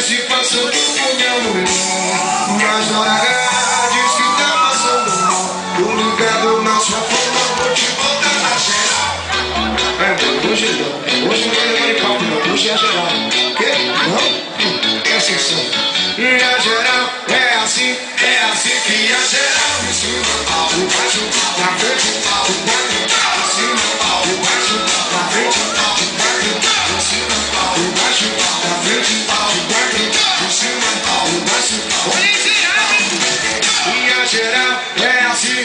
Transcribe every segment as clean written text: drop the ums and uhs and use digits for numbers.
se passando por meu lugar. Mas na hora diz que tá passando mal. Tô ligado na sua forma, vou te botar na geral. É, hoje não. Hoje não vai levar de papo, não. Hoje é geral. Quê? Não? Presta atenção. E a geral é assim que a geral me ensina. O baixo, na frente, o baixo, em cima, o baixo, na frente, o baixo, em cima, o baixo, na frente, o baixo, em cima, o baixo. Olha em geral. E a geral é assim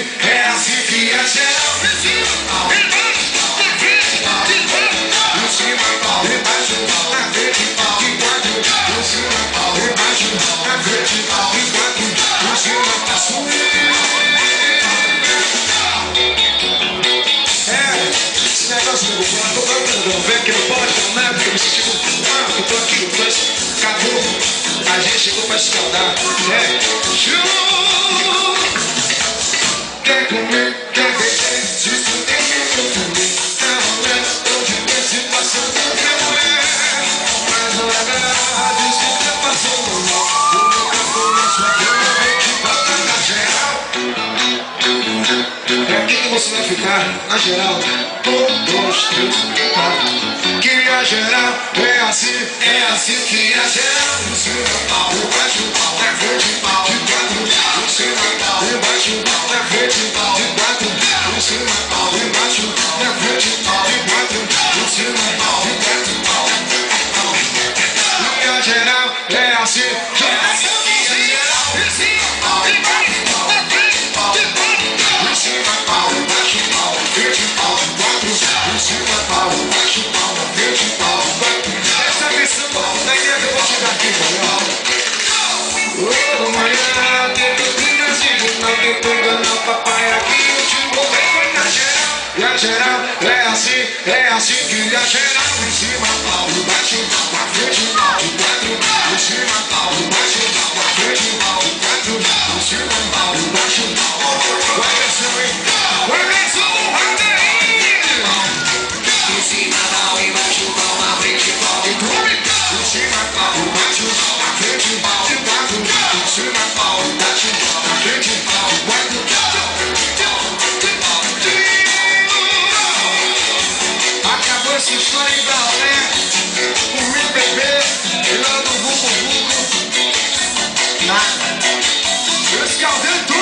que a geral me ensina. Embaixo, na frente, em cima, embaixo, na frente, de quatro, em cima, embaixo, na frente, de quatro, em cima, esse negócio do plano, tô falando, vem que não pode, não é porque eu me senti com eu tô aqui no plus, acabou, a gente chegou pra escaldar, quer comer, quer beber, se isso tem que eu comer, tá rolando, tô de bem se passando pra mulher, mas não é verdade, se tá passando mal, o meu campo na sua cama, vou te botar na geral. Pra que você vai ficar na geral? 1, 2, 3, 4. Que a geral é assim que a geral em cima, embaixo, na frente, de quatro, em cima, embaixo, na frente, de quatro, em cima, embaixo, na frente, de quatro, em cima, de quatro. E a geral é assim que a geral em cima, embaixo, na frente, de quatro, em cima, embaixo, na frente, de quatro, em cima, embaixo, na frente, de quatro. Essa missão da ideia que eu vou te dar aqui, ô, amanhã, tentando assim, não tento enganar o papai aqui, eu te vou ver na geral. E a geral é assim que a geral em cima, embaixo, na frente, de quatro, em cima, embaixo, na frente, de quatro, em cima, embaixo. Vai versão, hein? Vai versão do Radeir! Em cima, embaixo, na frente, em cima, embaixo, na frente, de quatro, em cima, embaixo, na frente, de quatro. Acabou essa história em Galé, o meu bebê, tirando o vucu-vucu. Nada. Eu escaldei tudo.